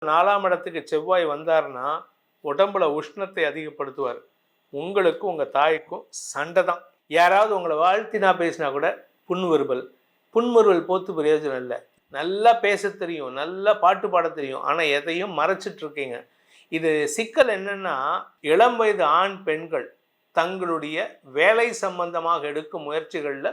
4ஆம் இடத்துக்கு செவ்வாய் வந்தாருன்னா உடம்புல உஷ்ணத்தை அதிகப்படுத்துவார். உங்களுக்கும் உங்கள் தாய்க்கும் சண்டை தான். யாராவது உங்களை வாழ்த்தினா பேசினா கூட புன்முறுவல். புன்முறுவல் போத்து பிரயோஜனம் இல்லை. நல்லா பேச தெரியும், நல்லா பாட்டு பாட தெரியும், ஆனால் எதையும் மறைச்சிட்டு இருக்கீங்க. இது சிக்கல் என்னன்னா, இளம் வயது ஆண் பெண்கள் தங்களுடைய வேலை சம்பந்தமாக எடுக்கும் முயற்சிகளில்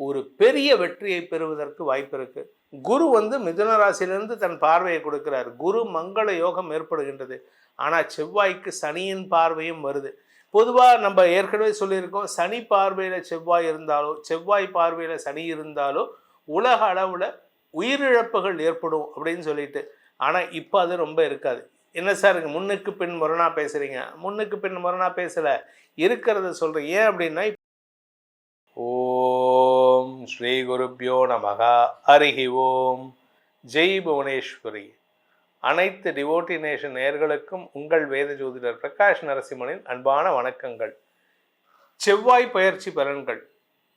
ஒரு பெரிய வெற்றியை பெறுவதற்கு வாய்ப்பு இருக்கு. குரு மிதுன ராசியிலிருந்து தன் பார்வையை கொடுக்கிறார். குரு மங்கள யோகம் ஏற்படுகின்றது. ஆனால் செவ்வாய்க்கு சனியின் பார்வையும் வருது. பொதுவாக நம்ம ஏற்கனவே சொல்லியிருக்கோம், சனி பார்வையில் செவ்வாய் இருந்தாலோ செவ்வாய் பார்வையில் சனி இருந்தாலோ உலக அளவில் உயிரிழப்புகள் ஏற்படும் அப்படின்னு சொல்லிட்டு. ஆனால் இப்போ அது ரொம்ப இருக்காது. என்ன சார் முன்னுக்கு பின் முரணா பேசுகிறீங்க? முன்னுக்கு பின் முரணா பேசலை, இருக்கிறத சொல்கிறேன். ஏன் அப்படின்னா, ஓம் ஸ்ரீ குருப்யோ நமகா. ஹரிஹி ஓம். ஜெய் புவனேஸ்வரி. அனைத்து டிவோட்டி நேஷன் நேயர்களுக்கும் உங்கள் வேத ஜோதிடர் பிரகாஷ் நரசிம்மனின் அன்பான வணக்கங்கள். செவ்வாய் பயிற்சி பலன்கள்.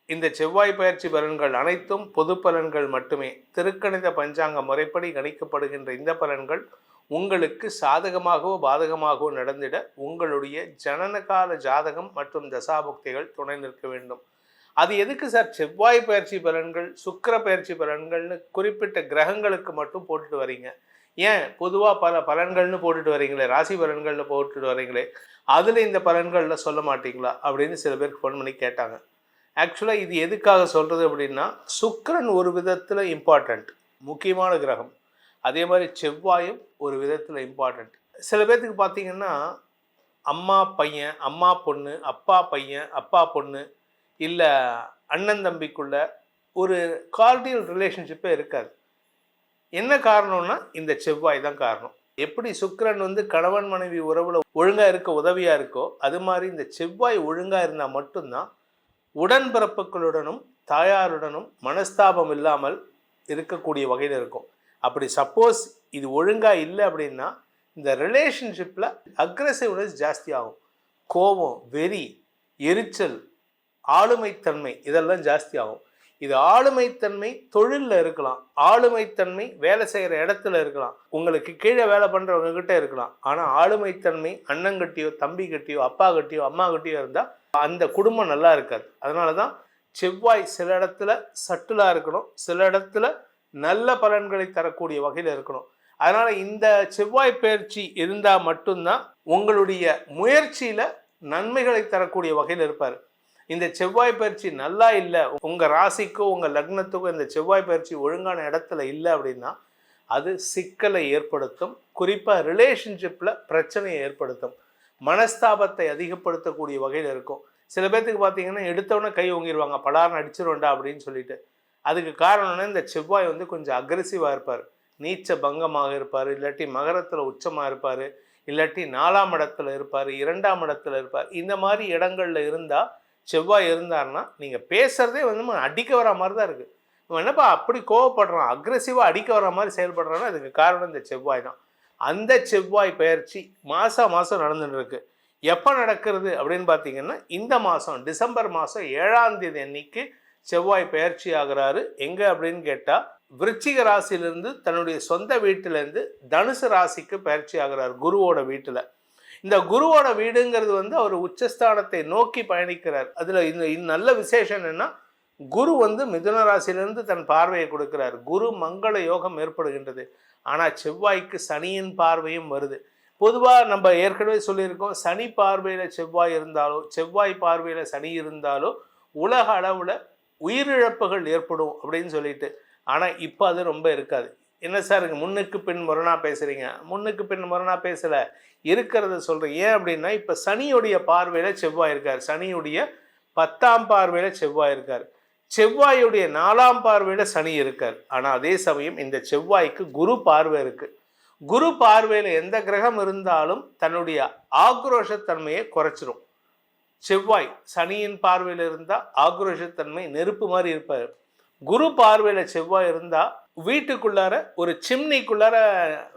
இந்த செவ்வாய் பயிற்சி பலன்கள் அனைத்தும் பொது பலன்கள் மட்டுமே. திருக்கணித பஞ்சாங்க முறைப்படி கணிக்கப்படுகின்ற இந்த பலன்கள் உங்களுக்கு சாதகமாகவோ பாதகமாகவோ நடந்திட உங்களுடைய ஜனனகால ஜாதகம் மற்றும் தசாபுக்திகள் துணை நிற்க வேண்டும். அது எதுக்கு சார் செவ்வாய் பயிற்சி பலன்கள், சுக்கிர பயிற்சி பலன்கள்னு குறிப்பிட்ட கிரகங்களுக்கு மட்டும் போட்டுட்டு வரீங்க? ஏன் பொதுவாக பல பலன்கள்னு போட்டுட்டு வரீங்களே, ராசி பலன்கள்னு போட்டுட்டு வரீங்களே, அதில் இந்த பலன்களில் சொல்ல மாட்டீங்களா அப்படின்னு சில பேருக்கு ஃபோன் பண்ணி கேட்டாங்க. ஆக்சுவலாக இது எதுக்காக சொல்கிறது அப்படின்னா, சுக்கிரன் ஒரு விதத்தில் இம்பார்ட்டண்ட், முக்கியமான கிரகம். அதே மாதிரி செவ்வாயும் ஒரு விதத்தில் இம்பார்ட்டண்ட். சில பேர்த்துக்கு பார்த்தீங்கன்னா, அம்மா பையன், அம்மா பொண்ணு, அப்பா பையன், அப்பா பொண்ணு, இல்லை அண்ணன் தம்பிக்குள்ள ஒரு கார்டியல் ரிலேஷன்ஷிப்பே இருக்காது. என்ன காரணம்னா இந்த செவ்வாய் தான் காரணம். எப்படி சுக்கிரன் கணவன் மனைவி உறவுல ஒழுங்காக இருக்க உதவியாக இருக்கோ, அது மாதிரி இந்த செவ்வாய் ஒழுங்காக இருந்தால் மட்டும்தான் உடன்பிறப்புகளுடனும் தாயாருடனும் மனஸ்தாபம் இல்லாமல் இருக்கக்கூடிய வகையில் இருக்கும். அப்படி சப்போஸ் இது ஒழுங்காக இல்லை அப்படின்னா இந்த ரிலேஷன்ஷிப்பில் அக்ரெசிவ்னஸ் ஜாஸ்தி ஆகும். கோபம், வெறி, எரிச்சல், ஆளுமைத்தன்மை இதெல்லாம் ஜாஸ்தி ஆகும். இது ஆளுமைத்தன்மை தொழிலில் இருக்கலாம், ஆளுமைத்தன்மை வேலை செய்கிற இடத்துல இருக்கலாம், உங்களுக்கு கீழே வேலை பண்ணுறவங்க கிட்ட இருக்கலாம். ஆனால் ஆளுமைத்தன்மை அண்ணங்கிட்டையோ தம்பிக்கிட்டையோ அப்பா கிட்டையோ அம்மா கிட்டையோ இருந்தால் அந்த குடும்பம் நல்லா இருக்காது. அதனால தான் செவ்வாய் சில இடத்துல சட்டிலாக இருக்கணும், சில இடத்துல நல்ல பலன்களை தரக்கூடிய வகையில் இருக்கணும். அதனால் இந்த செவ்வாய் பயிற்சி இருந்தால் மட்டும்தான் உங்களுடைய முயற்சியில் நன்மைகளை தரக்கூடிய வகையில் இருப்பார். இந்த செவ்வாய் பயிற்சி நல்லா இல்லை, உங்கள் ராசிக்கோ உங்கள் லக்னத்துக்கோ இந்த செவ்வாய் பயிற்சி ஒழுங்கான இடத்துல இல்லை அப்படின்னா அது சிக்கலை ஏற்படுத்தும். குறிப்பாக ரிலேஷன்ஷிப்பில் பிரச்சனையை ஏற்படுத்தும், மனஸ்தாபத்தை அதிகப்படுத்தக்கூடிய வகையில் இருக்கும். சில பேர்த்துக்கு பார்த்தீங்கன்னா எடுத்தவொடனே கை ஓங்கிடுவாங்க, பலார்னு அடிச்சிருவேண்டா அப்படின்னு சொல்லிட்டு. அதுக்கு காரணம்னா இந்த செவ்வாய் கொஞ்சம் அக்ரெசிவாக இருப்பார், நீச்ச பங்கமாக இருப்பார், இல்லாட்டி மகரத்தில் உச்சமாக இருப்பார், இல்லாட்டி 4ஆம் இடத்துல இருப்பார், 2ஆம் இடத்துல இருப்பார். இந்த மாதிரி இடங்களில் இருந்தால் செவ்வாய் இருந்தார்னா நீங்கள் பேசுகிறதே அடிக்க வர மாதிரி தான் இருக்குது. இவன் என்னப்பா அப்படி கோவப்படுறான், அக்ரெசிவாக அடிக்க வர மாதிரி செயல்படுறான்னா அதுக்கு காரணம் இந்த செவ்வாய் தான். அந்த செவ்வாய் பயிற்சி மாதம் நடந்துட்டு இருக்கு. எப்போ நடக்கிறது அப்படின்னு பார்த்தீங்கன்னா, இந்த மாதம் டிசம்பர் மாதம் 7ஆம் தேதி அன்னைக்கு செவ்வாய் பயிற்சி ஆகிறாரு. எங்கே அப்படின்னு கேட்டால், விருச்சிக ராசியிலிருந்து தன்னுடைய சொந்த வீட்டிலேருந்து தனுசு ராசிக்கு பயிற்சி ஆகிறார், குருவோட வீட்டில். இந்த குருவோட வீடுங்கிறது அவர் உச்சஸ்தானத்தை நோக்கி பயணிக்கிறார். அதில் இந்த நல்ல விசேஷம் என்னென்னா, குரு மிதுன ராசியிலிருந்து தன் பார்வையை கொடுக்கிறார். குரு மங்கள யோகம் ஏற்படுகின்றது. ஆனால் செவ்வாய்க்கு சனியின் பார்வையும் வருது. பொதுவாக நம்ம ஏற்கனவே சொல்லியிருக்கோம், சனி பார்வையில் செவ்வாய் இருந்தாலோ செவ்வாய் பார்வையில் சனி இருந்தாலோ உலக அளவில் உயிரிழப்புகள் ஏற்படும் அப்படின்னு சொல்லிட்டு. ஆனால் இப்போ அது ரொம்ப இருக்காது. என்ன சார் முன்னுக்கு பின் முரணா பேசுகிறீங்க? முன்னுக்கு பின் முரணா பேசலை, இருக்கிறத சொல்கிறேன். ஏன் அப்படின்னா, இப்போ சனியுடைய பார்வையில் செவ்வாய் இருக்கார், சனியுடைய 10ஆம் பார்வையில் செவ்வாய் இருக்கார், செவ்வாயுடைய 4ஆம் பார்வையில் சனி இருக்கார். ஆனால் அதே சமயம் இந்த செவ்வாய்க்கு குரு பார்வை இருக்குது. குரு பார்வையில் எந்த கிரகம் இருந்தாலும் தன்னுடைய ஆக்ரோஷத்தன்மையை குறைச்சிரும். செவ்வாய் சனியின் பார்வையில் இருந்தால் ஆக்ரோஷத்தன்மை நெருப்பு மாதிரி இருப்பார். குரு பார்வையில் செவ்வாய் இருந்தால் வீட்டுக்குள்ளார ஒரு சிம்னிக்குள்ளார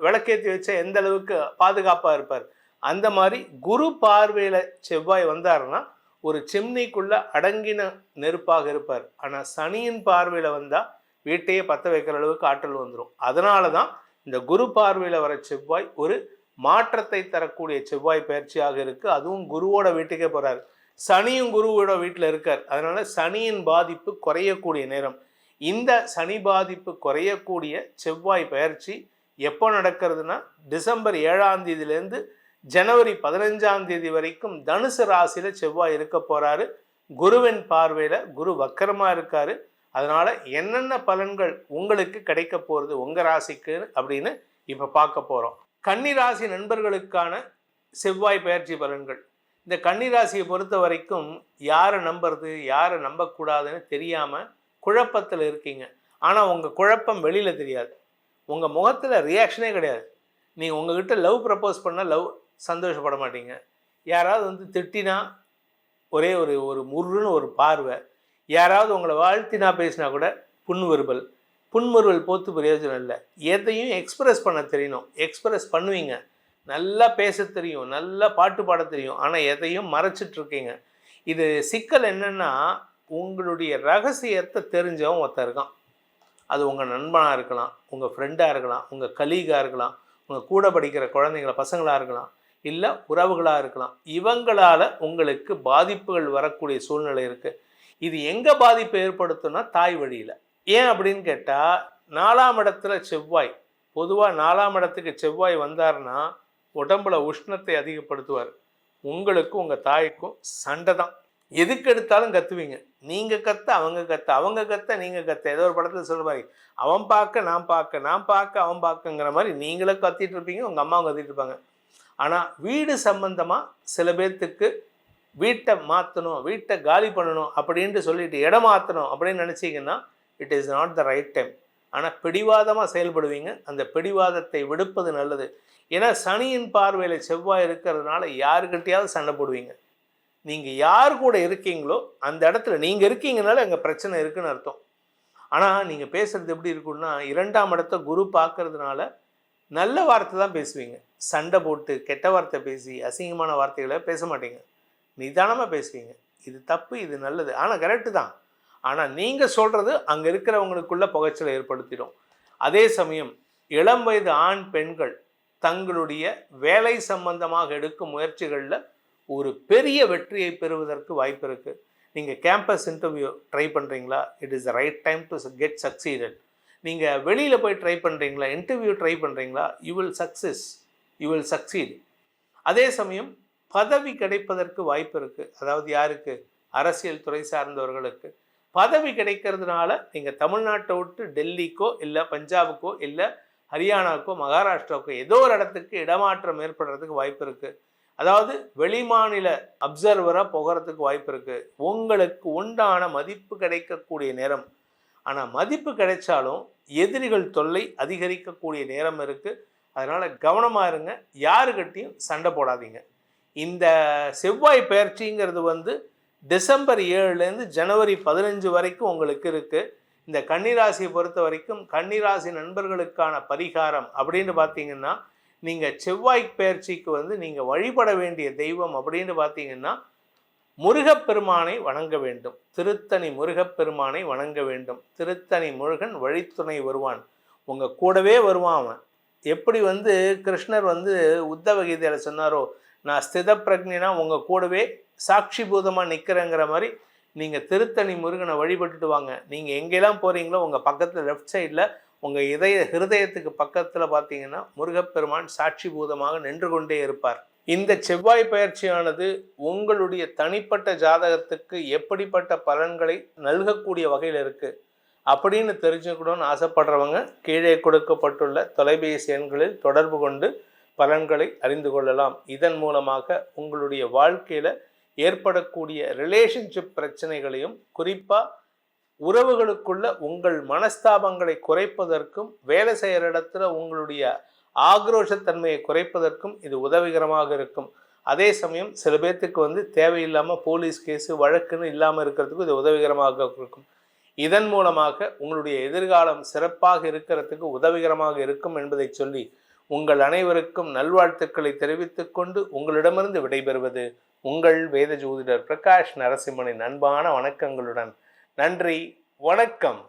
விளக்கேற்றி வச்ச எந்த அளவுக்கு பாதுகாப்பாக இருப்பார். அந்த மாதிரி குரு பார்வையில் செவ்வாய் வந்தாருன்னா ஒரு சிம்னிக்குள்ள அடங்கின நெருப்பாக இருப்பார். ஆனால் சனியின் பார்வையில் வந்தால் வீட்டையே பற்ற வைக்கிற அளவுக்கு ஆற்றல் வந்துடும். அதனால தான் இந்த குரு பார்வையில் வர செவ்வாய் ஒரு மாற்றத்தை தரக்கூடிய செவ்வாய் பயிற்சியாக இருக்கு. அதுவும் குருவோட வீட்டுக்கே போறாரு. சனியும் குருவோட வீட்டில் இருக்கார். அதனால சனியின் பாதிப்பு குறையக்கூடிய நேரம். இந்த சனி பாதிப்பு குறையக்கூடிய செவ்வாய் பயிற்சி எப்போ நடக்கிறதுனா டிசம்பர் 7ஆம் தேதியிலேருந்து ஜனவரி 15ஆம் தேதி வரைக்கும் தனுசு ராசியில் செவ்வாய் இருக்க போறாரு. குருவின் பார்வையில் குரு வக்கரமாக இருக்காரு. அதனால என்னென்ன பலன்கள் உங்களுக்கு கிடைக்க போகிறது உங்கள் ராசிக்கு அப்படின்னு இப்போ பார்க்க போகிறோம். கன்னி ராசி நண்பர்களுக்கான செவ்வாய் பயிற்சி பலன்கள். இந்த கன்னி ராசியை பொறுத்த வரைக்கும் யாரை நம்புறது யாரை நம்பக்கூடாதுன்னு தெரியாமல் குழப்பத்தில் இருக்கீங்க. ஆனால் உங்கள் குழப்பம் வெளியில் தெரியாது. உங்கள் முகத்தில் ரியாக்ஷனே கிடையாது. நீங்கள் உங்ககிட்ட லவ் ப்ரப்போஸ் பண்ணால் லவ் சந்தோஷப்பட மாட்டீங்க. யாராவது வந்து திட்டினா ஒரே ஒரு ஒரு முருன்னு ஒரு பார்வை. யாராவது உங்களை வாழ்த்தினா பேசினா கூட புன்முறுவல் போத்து பிரயோஜனம் இல்லை. எதையும் எக்ஸ்பிரஸ் பண்ண தெரியணும். எக்ஸ்பிரஸ் பண்ணுவீங்க. நல்லா பேச தெரியும், நல்லா பாட்டு பாட தெரியும். ஆனால் எதையும் மறைச்சிட்ருக்கீங்க. இது சிக்கல் என்னென்னா, உங்களுடைய ரகசியத்தை தெரிஞ்சவன் ஒருத்தர் இருக்கான். அது உங்கள் நண்பனாக இருக்கலாம், உங்கள் ஃப்ரெண்டாக இருக்கலாம், உங்கள் கலீகாக இருக்கலாம், உங்கள் கூட படிக்கிற குழந்தைங்கள பசங்களாக இருக்கலாம், இல்லை உறவுகளாக இருக்கலாம். இவங்களால் உங்களுக்கு பாதிப்புகள் வரக்கூடிய சூழ்நிலை இருக்குது. இது எங்கே பாதிப்பை ஏற்படுத்தும்னா தாய் வழியில். ஏன் அப்படின்னு கேட்டால், 4ஆம் இடத்துல செவ்வாய், பொதுவாக 4ஆம் இடத்துக்கு செவ்வாய் வந்தார்னா உடம்புல உஷ்ணத்தை அதிகப்படுத்துவார். உங்களுக்கும் உங்கள் தாய்க்கும் சண்டை தான். எதுக்கு எடுத்தாலும் கத்துவீங்க. நீங்கள் கத்த அவங்க கத்த, அவங்க கத்த நீங்கள் கத்த. ஏதோ ஒரு படத்தில் சொல்கிற மாதிரி, அவன் பார்க்க நான் பார்க்க, நான் பார்க்க அவன் பார்க்கங்கிற மாதிரி நீங்களும் கத்திட்டு இருப்பீங்க, உங்கள் அம்மாவும் கத்திட்டு இருப்பாங்க. ஆனால் வீடு சம்பந்தமாக சில பேர்த்துக்கு வீட்டை மாற்றணும், வீட்டை காலி பண்ணணும் அப்படின்ட்டு சொல்லிட்டு இடம் மாற்றணும் அப்படின்னு நினச்சிங்கன்னா it is not the right time. ஆனால் பிடிவாதமாக செயல்படுவீங்க. அந்த பிடிவாதத்தை விடுப்பது நல்லது. ஏன்னா சனியின் பார்வையில் செவ்வாய் இருக்கிறதுனால யாருக்கிட்டையாவது சண்டை போடுவீங்க. நீங்கள் யார் கூட இருக்கீங்களோ அந்த இடத்துல நீங்கள் இருக்கீங்கனால அங்கே பிரச்சனை இருக்குன்னு அர்த்தம். ஆனால் நீங்கள் பேசுகிறது எப்படி இருக்குன்னா, 2ஆம் இடத்த குரு பார்க்கறதுனால நல்ல வார்த்தை தான் பேசுவீங்க. சண்டை போட்டு கெட்ட வார்த்தை பேசி அசிங்கமான வார்த்தைகளை பேச மாட்டீங்க. நிதானமாக பேசுவீங்க. இது தப்பு, இது நல்லது, ஆனால் கரெக்டு தான். ஆனால் நீங்கள் சொல்கிறது அங்கே இருக்கிறவங்களுக்குள்ள புகைச்சலை ஏற்படுத்திடும். அதே சமயம் இளம் வயது ஆண் பெண்கள் தங்களுடைய வேலை சம்பந்தமாக எடுக்கும் முயற்சிகளில் ஒரு பெரிய வெற்றியை பெறுவதற்கு வாய்ப்பு இருக்குது. நீங்கள் கேம்பஸ் இன்டர்வியூ ட்ரை பண்ணுறீங்களா, it is the right time to get succeeded. நீங்கள் வெளியில் போய் ட்ரை பண்ணுறீங்களா, இன்டர்வியூ ட்ரை பண்ணுறீங்களா, யூ வில் சக்சீட். அதே சமயம் பதவி கிடைப்பதற்கு வாய்ப்பு இருக்குது. அதாவது யாருக்கு? அரசியல் துறை சார்ந்தவர்களுக்கு பதவி கிடைக்கிறதுனால நீங்கள் தமிழ்நாட்டை விட்டு டெல்லிக்கோ இல்லை பஞ்சாபுக்கோ இல்லை ஹரியானாவுக்கோ மகாராஷ்டிராவுக்கோ ஏதோ ஒரு இடத்துக்கு இடமாற்றம் ஏற்படுறதுக்கு வாய்ப்பு இருக்குது. அதாவது வெளிமாநில அப்சர்வராக போகிறதுக்கு வாய்ப்பு இருக்குது. உங்களுக்கு உண்டான மதிப்பு கிடைக்கக்கூடிய நேரம். ஆனால் மதிப்பு கிடைச்சாலும் எதிரிகள் தொல்லை அதிகரிக்கக்கூடிய நேரம் இருக்குது. அதனால் கவனமாக இருங்க. யாருக்கிட்டையும் சண்டை போடாதீங்க. இந்த செவ்வாய் பயிற்சிங்கிறது வந்து டிசம்பர் 7லேருந்து ஜனவரி 15 வரைக்கும் உங்களுக்கு இருக்குது. இந்த கன்னிராசியை பொறுத்த வரைக்கும் கன்னிராசி நண்பர்களுக்கான பரிகாரம் அப்படின்னு பார்த்தீங்கன்னா, நீங்கள் செவ்வாய் பயிற்சிக்கு வந்து நீங்கள் வழிபட வேண்டிய தெய்வம் அப்படின்னு பார்த்தீங்கன்னா முருகப்பெருமானை வணங்க வேண்டும். திருத்தணி முருகப்பெருமானை வணங்க வேண்டும். திருத்தணி முருகன் வழித்துணை வருவான், உங்கள் கூடவே வருவான். அவன் எப்படி வந்து கிருஷ்ணர் வந்து உத்தவ கீதையில் சொன்னாரோ, நான் ஸ்தித பிரக்னா உங்கள் கூடவே சாட்சி பூதமாக நிற்கிறேங்கிற மாதிரி நீங்கள் திருத்தணி முருகனை வழிபட்டுட்டு வாங்க. நீங்கள் எங்கெல்லாம் போகிறீங்களோ உங்கள் பக்கத்தில் லெஃப்ட் சைடில் உங்கள் ஹிருதயத்துக்கு பக்கத்தில் பார்த்தீங்கன்னா முருகப்பெருமான் சாட்சி பூதமாக நின்று கொண்டே இருப்பார். இந்த செவ்வாய் பயிற்சியானது உங்களுடைய தனிப்பட்ட ஜாதகத்துக்கு எப்படிப்பட்ட பலன்களை நல்கக்கூடிய வகையில் இருக்குது அப்படின்னு தெரிஞ்சுக்கணும்னு ஆசைப்படுறவங்க கீழே கொடுக்கப்பட்டுள்ள தொலைபேசி எண்களில் தொடர்பு கொண்டு பலன்களை அறிந்து கொள்ளலாம். இதன் மூலமாக உங்களுடைய வாழ்க்கையில் ஏற்படக்கூடிய ரிலேஷன்ஷிப் பிரச்சனைகளையும், குறிப்பாக உறவுகளுக்குள்ள உங்கள் மனஸ்தாபங்களை குறைப்பதற்கும், வேலை செய்கிற இடத்துல உங்களுடைய ஆக்ரோஷத்தன்மையை குறைப்பதற்கும் இது உதவிகரமாக இருக்கும். அதே சமயம் சில பேர்த்துக்கு வந்து தேவையில்லாமல் போலீஸ் கேஸு வழக்குன்னு இல்லாமல் இருக்கிறதுக்கும் இது உதவிகரமாக இருக்கும். இதன் மூலமாக உங்களுடைய எதிர்காலம் சிறப்பாக இருக்கிறதுக்கு உதவிகரமாக இருக்கும் என்பதை சொல்லி உங்கள் அனைவருக்கும் நல்வாழ்த்துக்களை தெரிவித்துக் கொண்டு உங்களிடமிருந்து விடைபெறுவது உங்கள் வேத ஜோதிடர் பிரகாஷ் நரசிம்மனின் அன்பான வணக்கங்களுடன். நன்றி, வணக்கம்.